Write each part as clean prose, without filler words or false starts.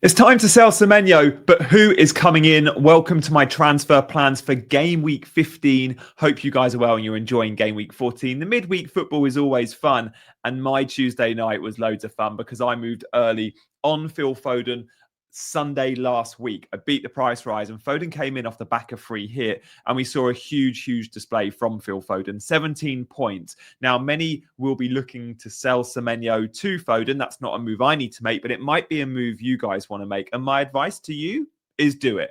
It's time to sell Semenyo, but who is coming in? Welcome to my transfer plans for game week 15. Hope you guys are well and you're enjoying game week 14. The midweek football is always fun, and my Tuesday night was loads of fun because I moved early on Phil Foden Sunday last week. I beat the price rise and Foden came in off the back of free hit, and we saw a huge display from Phil Foden, 17 points. Now, many will be looking to sell Semenyo to Foden. That's not a move I need to make, but it might be a move you guys want to make. And my advice to you is do it.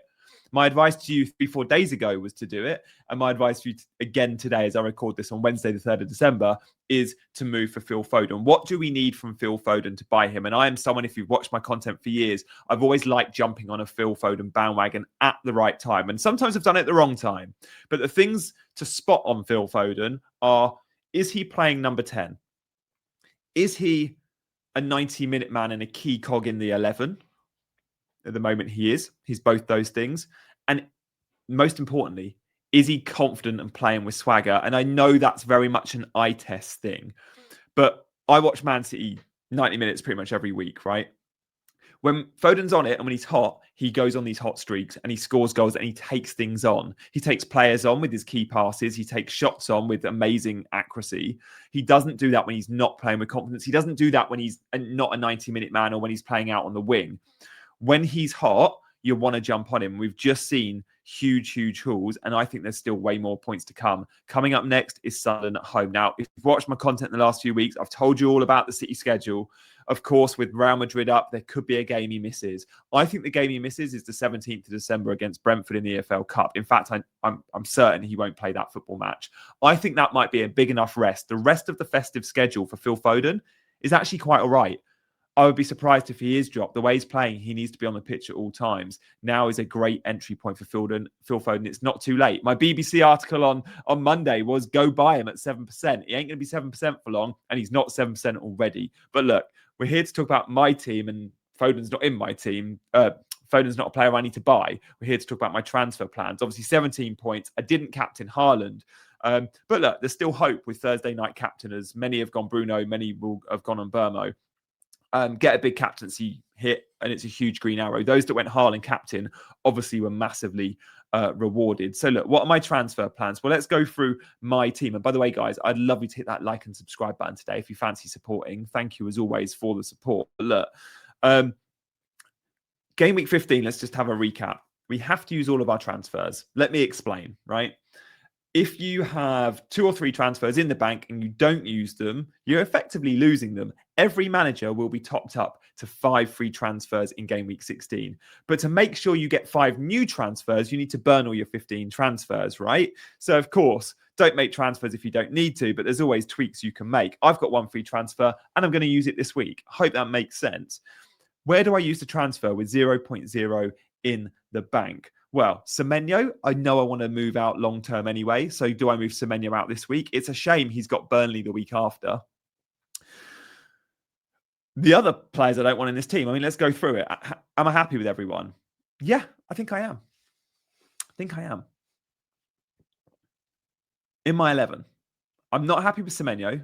My advice to you 3-4 days ago was to do it. And my advice to you again today, as I record this on Wednesday, the 3rd of December, is to move for Phil Foden. What do we need from Phil Foden to buy him? And I am someone, if you've watched my content for years, I've always liked jumping on a Phil Foden bandwagon at the right time. And sometimes I've done it at the wrong time. But the things to spot on Phil Foden are, is he playing number 10? Is he a 90-minute man and a key cog in the 11? At the moment, he is. He's both those things. And most importantly, is he confident and playing with swagger? And I know that's very much an eye test thing, but I watch Man City 90 minutes pretty much every week, right? When Foden's on it and when he's hot, he goes on these hot streaks and he scores goals and he takes things on. He takes players on with his key passes. He takes shots on with amazing accuracy. He doesn't do that when he's not playing with confidence. He doesn't do that when he's not a 90-minute man or when he's playing out on the wing. When he's hot, you want to jump on him. We've just seen huge hauls, and I think there's still way more points to come. Coming up next is Sunderland at home. Now, if you've watched my content in the last few weeks, I've told you all about the City schedule. Of course, with Real Madrid up, there could be a game he misses. I think the game he misses is the 17th of December against Brentford in the EFL Cup. In fact, I'm certain he won't play that football match. I think that might be a big enough rest. The rest of the festive schedule for Phil Foden is actually quite all right. I would be surprised if he is dropped. The way he's playing, he needs to be on the pitch at all times. Now is a great entry point for Phil Foden. It's not too late. My BBC article on Monday was go buy him at 7%. He ain't going to be 7% for long, and he's not 7% already. But look, we're here to talk about my team, and Foden's not in my team. Foden's not a player I need to buy. We're here to talk about my transfer plans. Obviously, 17 points. I didn't captain Haaland. But look, there's still hope with Thursday night captainers. Many have gone Bruno. Many will have gone on Burmo. Get a big captaincy hit, and it's a huge green arrow. Those that went Haaland captain obviously were massively rewarded. So look, what are my transfer plans? Well, let's go through my team. And by the way, guys, I'd love you to hit that like and subscribe button today if you fancy supporting. Thank you as always for the support. But look, game week 15, let's just have a recap. We have to use all of our transfers. Let me explain, right? If you have 2 or 3 transfers in the bank and you don't use them, you're effectively losing them. Every manager will be topped up to 5 free transfers in game week 16. But to make sure you get 5 new transfers, you need to burn all your 15 transfers, right? So, of course, don't make transfers if you don't need to, but there's always tweaks you can make. I've got 1 free transfer and I'm going to use it this week. I hope that makes sense. Where do I use the transfer with 0.0 in the bank? Well, Semenyo, I know I want to move out long-term anyway. So do I move Semenyo out this week? It's a shame he's got Burnley the week after. The other players I don't want in this team, I mean, let's go through it. Am I happy with everyone? Yeah, I think I am. In my 11, I'm not happy with Semenyo.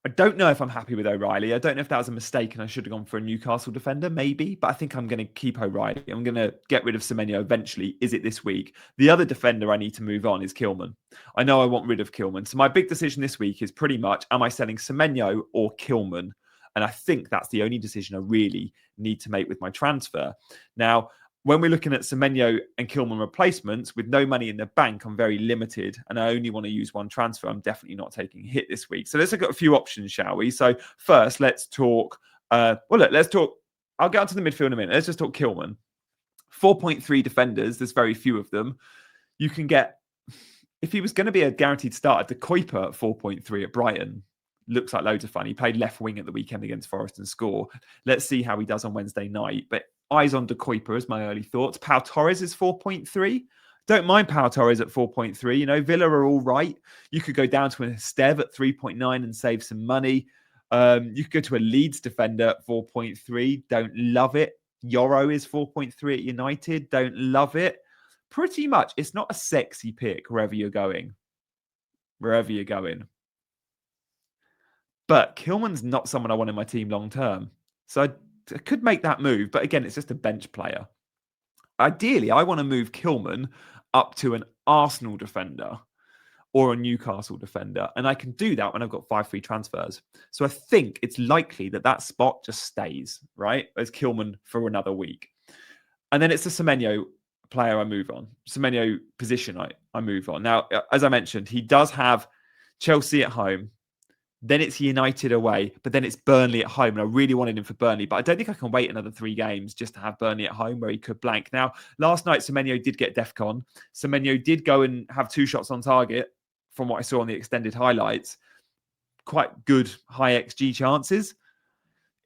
I don't know if I'm happy with O'Reilly. I don't know if that was a mistake and I should have gone for a Newcastle defender, maybe. But I think I'm going to keep O'Reilly. I'm going to get rid of Semenyo eventually. Is it this week? The other defender I need to move on is Kilman. I know I want rid of Kilman. So my big decision this week is pretty much, am I selling Semenyo or Kilman? And I think that's the only decision I really need to make with my transfer. Now, when we're looking at Semenyo and Kilman replacements, with no money in the bank, I'm very limited and I only want to use 1 transfer. I'm definitely not taking a hit this week. So let's look at a few options, shall we? So first, let's talk. Let's talk. I'll get onto the midfield in a minute. Let's just talk Kilman. 4.3 defenders. There's very few of them. You can get, if he was going to be a guaranteed starter, De Kuiper at 4.3 at Brighton. Looks like loads of fun. He played left wing at the weekend against Forest and scored. Let's see how he does on Wednesday night. But eyes on De Kuiper is my early thoughts. Pau Torres is 4.3. Don't mind Pau Torres at 4.3. You know, Villa are all right. You could go down to an Esteve at 3.9 and save some money. You could go to a Leeds defender at 4.3. Don't love it. Yoro is 4.3 at United. Don't love it. Pretty much, it's not a sexy pick wherever you're going. But Kilman's not someone I want in my team long term. So could make that move, but again, it's just a bench player. Ideally, I want to move Kilman up to an Arsenal defender or a Newcastle defender, and I can do that when I've got 5 free transfers. So I think it's likely that that spot just stays, right, as Kilman for another week. And then it's the Semenyo player I move on. Semenyo position I move on. Now, as I mentioned, he does have Chelsea at home. Then it's United away, but then it's Burnley at home. And I really wanted him for Burnley, but I don't think I can wait another 3 games just to have Burnley at home where he could blank. Now, last night, Semenyo did get DEFCON. Semenyo did go and have 2 shots on target from what I saw on the extended highlights. Quite good high XG chances.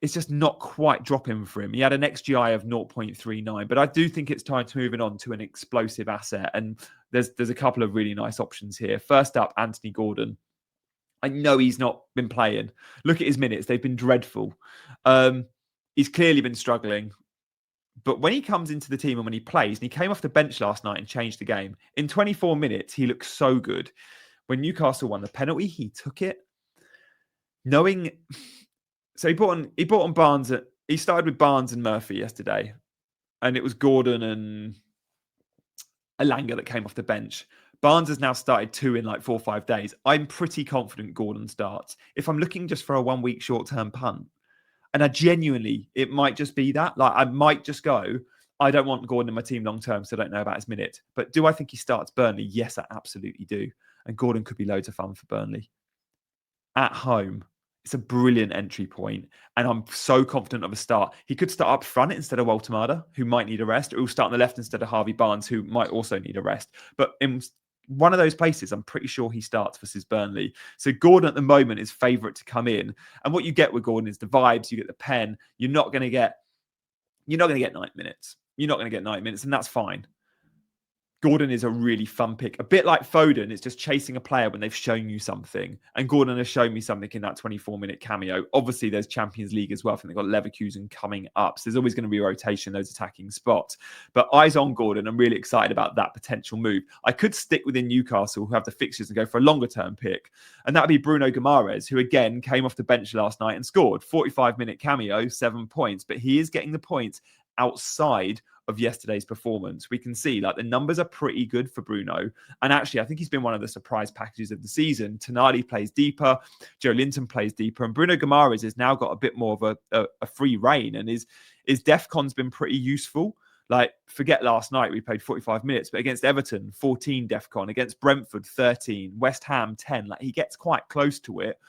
It's just not quite dropping for him. He had an XGI of 0.39, but I do think it's time to move on to an explosive asset. And there's a couple of really nice options here. First up, Anthony Gordon. I know he's not been playing. Look at his minutes. They've been dreadful. He's clearly been struggling. But when he comes into the team and when he plays, and he came off the bench last night and changed the game, in 24 minutes, he looks so good. When Newcastle won the penalty, he took it. So he brought on Barnes. He started with Barnes and Murphy yesterday. And it was Gordon and Elanga that came off the bench. Barnes has now started 2 in like 4 or 5 days. I'm pretty confident Gordon starts. If I'm looking just for a 1 week short-term punt, and I genuinely, it might just be that. Like I might just go, I don't want Gordon in my team long-term, so I don't know about his minute. But do I think he starts Burnley? Yes, I absolutely do. And Gordon could be loads of fun for Burnley. At home, it's a brilliant entry point, and I'm so confident of a start. He could start up front instead of Waltemada, who might need a rest, or he'll start on the left instead of Harvey Barnes, who might also need a rest. But in one of those places, I'm pretty sure he starts versus Burnley. So Gordon at the moment is favourite to come in. And what you get with Gordon is the vibes, you get the pen. You're not going to get 9 minutes. You're not going to get 9 minutes, and that's fine. Gordon is a really fun pick. A bit like Foden, it's just chasing a player when they've shown you something. And Gordon has shown me something in that 24-minute cameo. Obviously, there's Champions League as well. I think they've got Leverkusen coming up. So there's always going to be a rotation, those attacking spots. But eyes on Gordon. I'm really excited about that potential move. I could stick within Newcastle, who have the fixtures, and go for a longer-term pick. And that would be Bruno Guimaraes, who, again, came off the bench last night and scored. 45-minute cameo, 7 points. But he is getting the points outside of yesterday's performance. We can see like the numbers are pretty good for Bruno. And actually, I think he's been one of the surprise packages of the season. Tonali plays deeper, Joe Linton plays deeper, and Bruno Guimaraes has now got a bit more of a free reign, and his DEFCON's been pretty useful. Like, forget last night, we played 45 minutes, but against Everton, 14 DEFCON, against Brentford, 13, West Ham, 10. Like, he gets quite close to it.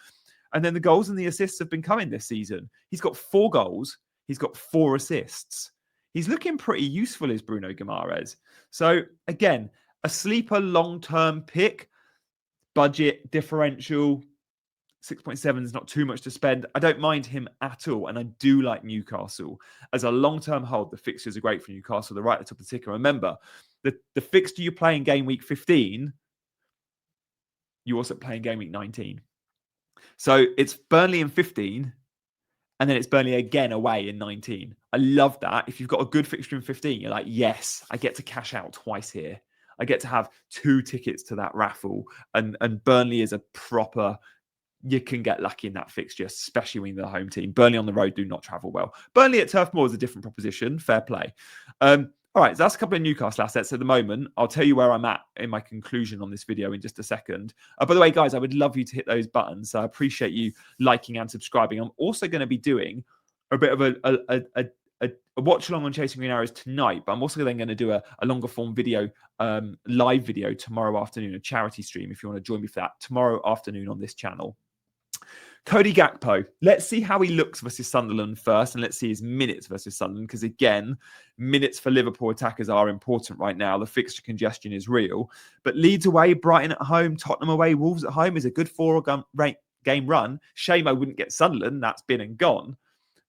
And then the goals and the assists have been coming this season. He's got 4 goals. He's got 4 assists. He's looking pretty useful as Bruno Guimaraes. So again, a sleeper long-term pick, budget differential, 6.7 is not too much to spend. I don't mind him at all. And I do like Newcastle. As a long-term hold, the fixtures are great for Newcastle. They're right at the top of the ticker. Remember, the fixture you play in game week 15, you also play in game week 19. So it's Burnley in 15, and then it's Burnley again away in 19. I love that. If you've got a good fixture in 15, you're like, yes, I get to cash out twice here. I get to have 2 tickets to that raffle. And Burnley is a proper, you can get lucky in that fixture, especially when you're the home team. Burnley on the road do not travel well. Burnley at Turf Moor is a different proposition. Fair play. All right, so that's a couple of Newcastle assets at the moment. I'll tell you where I'm at in my conclusion on this video in just a second. By the way, guys, I would love you to hit those buttons. So I appreciate you liking and subscribing. I'm also going to be doing a bit of a watch along on Chasing Green Arrows tonight, but I'm also then going to do a longer form video, live video tomorrow afternoon, a charity stream, if you want to join me for that, tomorrow afternoon on this channel. Cody Gakpo. Let's see how he looks versus Sunderland first, and let's see his minutes versus Sunderland, because again, minutes for Liverpool attackers are important right now. The fixture congestion is real. But Leeds away, Brighton at home, Tottenham away, Wolves at home is a good 4-game run. Shame I wouldn't get Sunderland. That's been and gone.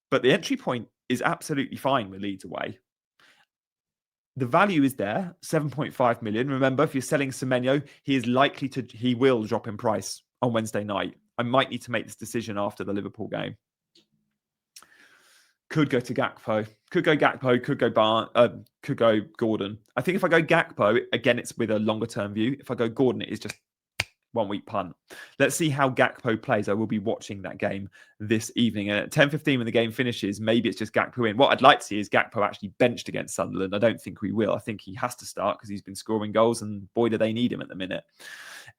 But the entry point is absolutely fine with Leeds away. The value is there, 7.5 million. Remember, if you're selling Semenyo, he will drop in price on Wednesday night. I might need to make this decision after the Liverpool game. Could go to Gakpo. Could go Gakpo. Could go Gordon. I think if I go Gakpo, again, it's with a longer term view. If I go Gordon, it is just 1 week punt. Let's see how Gakpo plays. I will be watching that game this evening. And at 10:15 when the game finishes, maybe it's just Gakpo in. What I'd like to see is Gakpo actually benched against Sunderland. I don't think we will. I think he has to start because he's been scoring goals and boy, do they need him at the minute.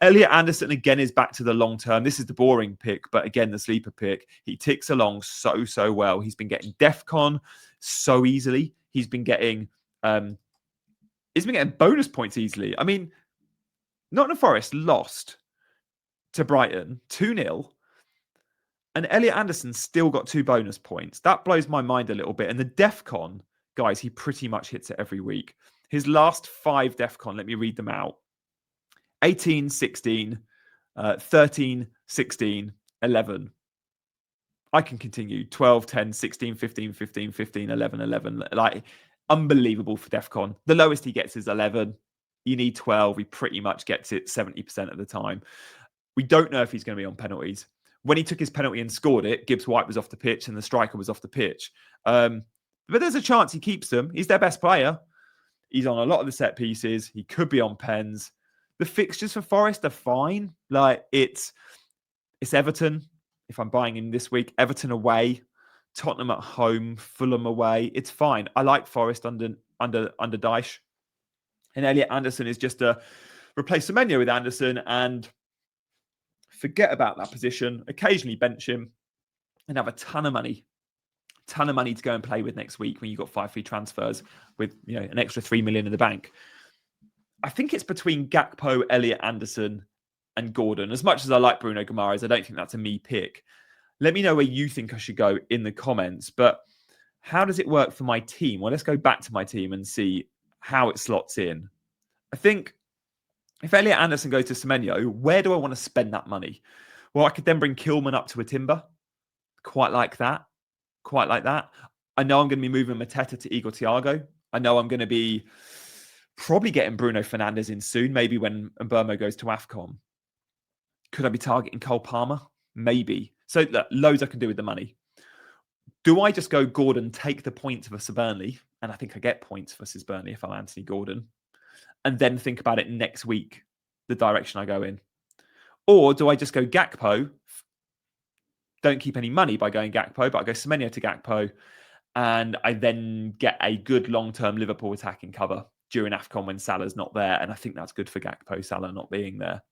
Elliot Anderson again is back to the long term. This is the boring pick, but again, the sleeper pick. He ticks along so well. He's been getting DEFCON so easily. He's been getting bonus points easily. I mean, Nottingham Forest lost to Brighton 2-0, and Elliot Anderson still got 2 bonus points. That blows my mind a little bit. And the DEFCON, guys, he pretty much hits it every week. His last 5 DEFCON, let me read them out. 18, 16, 13, 16, 11. I can continue. 12, 10, 16, 15, 15, 15, 11, 11. Like, unbelievable for DEFCON. The lowest he gets is 11. You need 12. He pretty much gets it 70% of the time. We don't know if he's going to be on penalties. When he took his penalty and scored it, Gibbs White was off the pitch and the striker was off the pitch. But there's a chance he keeps them. He's their best player. He's on a lot of the set pieces. He could be on pens. The fixtures for Forest are fine. Like, it's Everton, if I'm buying in this week, Everton away, Tottenham at home, Fulham away. It's fine. I like Forest under Dyche. And Elliot Anderson is just to replace Semenyo with Anderson and forget about that position, occasionally bench him and have a ton of money to go and play with next week when you've got 5 free transfers with, you know, an extra 3 million in the bank. I think it's between Gakpo, Elliot Anderson and Gordon. As much as I like Bruno Guimaraes, I don't think that's a me pick. Let me know where you think I should go in the comments. But how does it work for my team? Well, let's go back to my team and see how it slots in. I think if Elliot Anderson goes to Semenyo, where do I want to spend that money? Well, I could then bring Kilman up to a timber. Quite like that. I know I'm going to be moving Mateta to Igor Thiago. I know I'm going to be probably getting Bruno Fernandes in soon, maybe when Mbeumo goes to AFCON. Could I be targeting Cole Palmer? Maybe. So look, loads I can do with the money. Do I just go Gordon, take the points versus Burnley? And I think I get points versus Burnley if I'm Anthony Gordon. And then think about it next week, the direction I go in. Or do I just go Gakpo? Don't keep any money by going Gakpo, but I go Semenyo to Gakpo. And I then get a good long-term Liverpool attacking cover during AFCON when Salah's not there. And I think that's good for Gakpo, Salah not being there.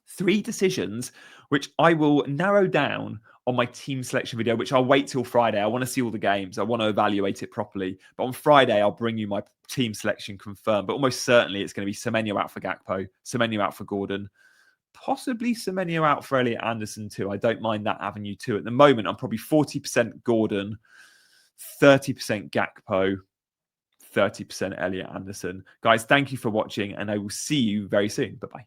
3 decisions, which I will narrow down on my team selection video, which I'll wait till Friday. I want to see all the games. I want to evaluate it properly. But on Friday, I'll bring you my team selection confirmed. But almost certainly it's going to be Semenyo out for Gakpo, Semenyo out for Gordon, possibly Semenyo out for Elliot Anderson too. I don't mind that avenue too. At the moment, I'm probably 40% Gordon, 30% Gakpo, 30% Elliot Anderson. Guys, thank you for watching, and I will see you very soon. Bye-bye.